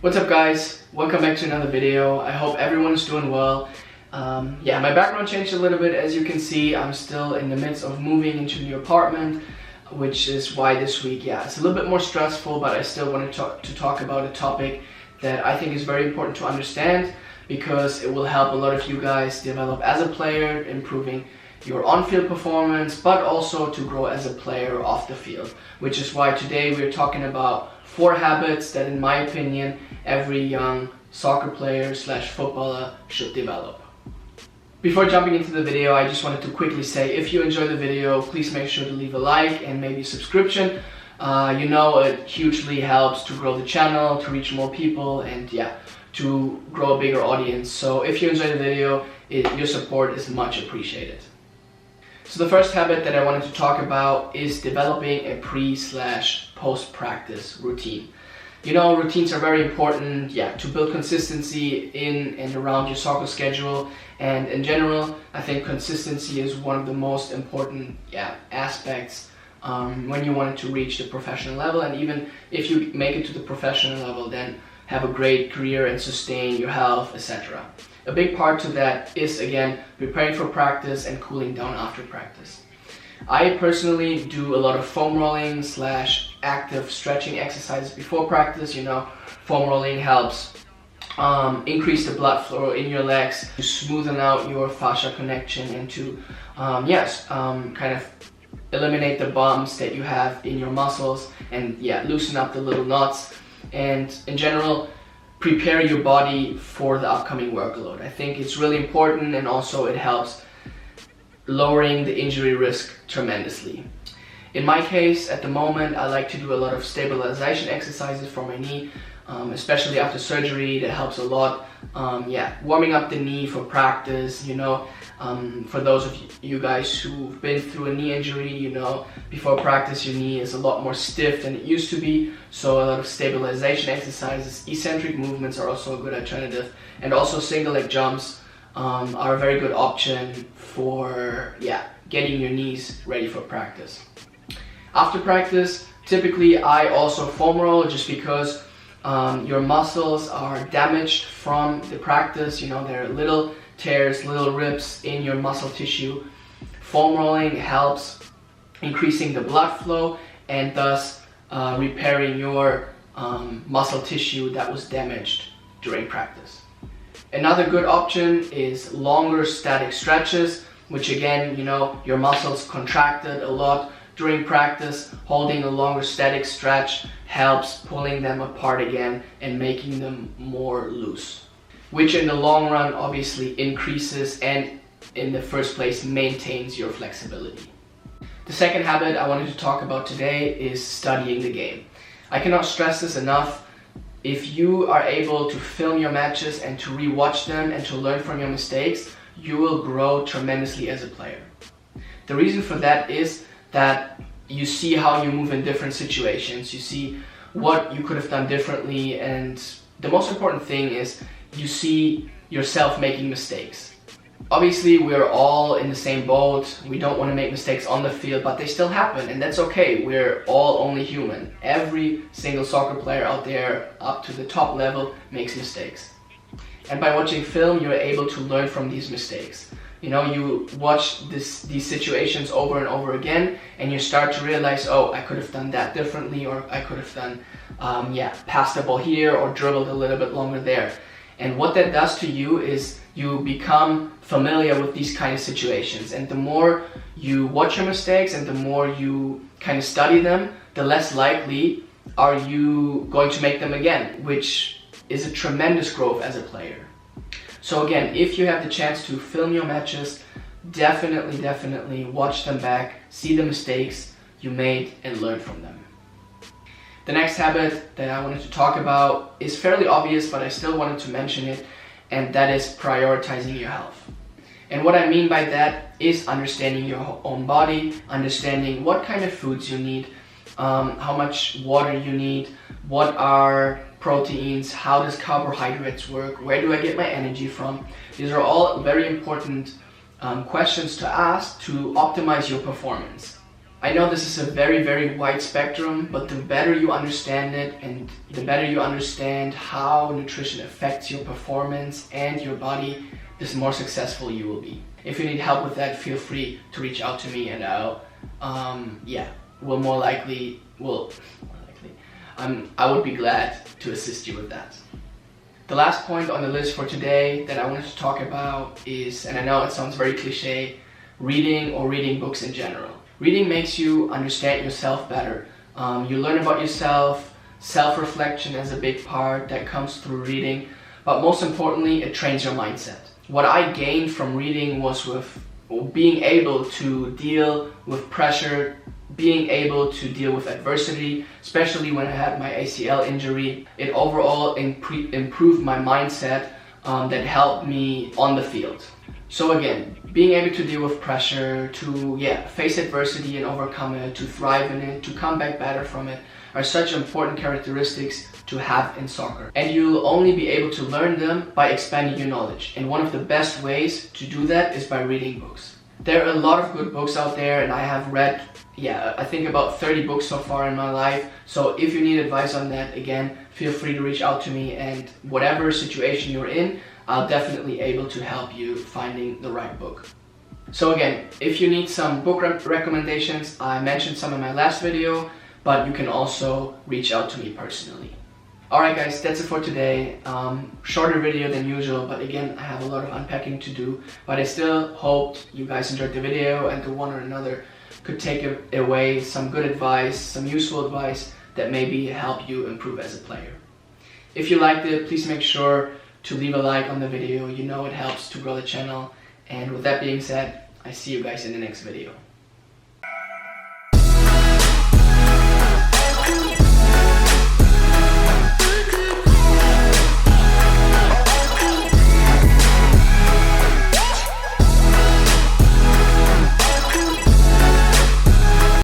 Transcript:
What's up guys, welcome back to another video. I hope everyone is doing well. My background changed a little bit. As you can see, I'm still in the midst of moving into a new apartment, which is why this week, it's a little bit more stressful, but I still want to talk about a topic that I think is very important to understand, because it will help a lot of you guys develop as a player, improving your on-field performance, but also to grow as a player off the field, which is why today we're talking about 4 habits that, in my opinion, every young soccer player / footballer should develop. Before jumping into the video, I just wanted to quickly say, if you enjoy the video, please make sure to leave a like and maybe a subscription. It hugely helps to grow the channel, to reach more people, and to grow a bigger audience. So if you enjoy the video, your support is much appreciated. So the first habit that I wanted to talk about is developing a pre/post-practice routine. Routines are very important, to build consistency in and around your soccer schedule. And in general, I think consistency is one of the most important aspects when you want to reach the professional level. And even if you make it to the professional level, then have a great career and sustain your health, etc. A big part to that is, again, preparing for practice and cooling down after practice. I personally do a lot of foam rolling / active stretching exercises before practice. Foam rolling helps increase the blood flow in your legs, to smoothen out your fascia connection, and to kind of eliminate the bumps that you have in your muscles, and loosen up the little knots, and in general prepare your body for the upcoming workload. I think it's really important, and also it helps lowering the injury risk tremendously. In my case, at the moment, I like to do a lot of stabilization exercises for my knee, especially after surgery. That helps a lot. Warming up the knee for practice. For those of you guys who've been through a knee injury, before practice your knee is a lot more stiff than it used to be. So a lot of stabilization exercises, eccentric movements are also a good alternative, and also single leg jumps are a very good option for getting your knees ready for practice. After practice, typically I also foam roll, just because your muscles are damaged from the practice. There are little tears, little rips in your muscle tissue. Foam rolling helps increasing the blood flow and thus repairing your muscle tissue that was damaged during practice. Another good option is longer static stretches, which again, your muscles contracted a lot during practice. Holding a longer static stretch helps pulling them apart again and making them more loose, which in the long run obviously increases and in the first place maintains your flexibility. The second habit I wanted to talk about today is studying the game. I cannot stress this enough. If you are able to film your matches and to re-watch them and to learn from your mistakes, you will grow tremendously as a player. The reason for that is that you see how you move in different situations. You see what you could have done differently, and the most important thing is you see yourself making mistakes. Obviously, we're all in the same boat. We don't want to make mistakes on the field, but they still happen, and that's okay. We're all only human. Every single soccer player out there up to the top level makes mistakes. And by watching film, you're able to learn from these mistakes. You watch these situations over and over again, and you start to realize, oh, I could have done that differently, or I could have done, passed the ball here, or dribbled a little bit longer there. And what that does to you is you become familiar with these kind of situations. And the more you watch your mistakes and the more you kind of study them, the less likely are you going to make them again, which is a tremendous growth as a player. So again, if you have the chance to film your matches, definitely watch them back, see the mistakes you made and learn from them. The next habit that I wanted to talk about is fairly obvious, but I still wanted to mention it, and that is prioritizing your health. And what I mean by that is understanding your own body, understanding what kind of foods you need, how much water you need, what are proteins, how does carbohydrates work, where do I get my energy from. These are all very important questions to ask to optimize your performance. I know this is a very, very wide spectrum, but the better you understand it and the better you understand how nutrition affects your performance and your body, the more successful you will be. If you need help with that, feel free to reach out to me and I'll, I would be glad to assist you with that. The last point on the list for today that I wanted to talk about is, and I know it sounds very cliche, reading or reading books in general. Reading makes you understand yourself better. You learn about yourself, self-reflection is a big part that comes through reading, but most importantly, it trains your mindset. What I gained from reading was with being able to deal with pressure, being able to deal with adversity, especially when I had my ACL injury. It overall improved my mindset that helped me on the field. So again, being able to deal with pressure, to face adversity and overcome it, to thrive in it, to come back better from it, are such important characteristics to have in soccer. And you'll only be able to learn them by expanding your knowledge. And one of the best ways to do that is by reading books. There are a lot of good books out there, and I have read, I think about 30 books so far in my life. So if you need advice on that, again, feel free to reach out to me, and whatever situation you're in, I'll definitely able to help you finding the right book. So again, if you need some book recommendations, I mentioned some in my last video, but you can also reach out to me personally. Alright guys, that's it for today. Shorter video than usual, but again, I have a lot of unpacking to do, but I still hoped you guys enjoyed the video and the one or another could take away some good advice, some useful advice that maybe help you improve as a player. If you liked it, please make sure to leave a like on the video. You know it helps to grow the channel. And with that being said, I see you guys in the next video.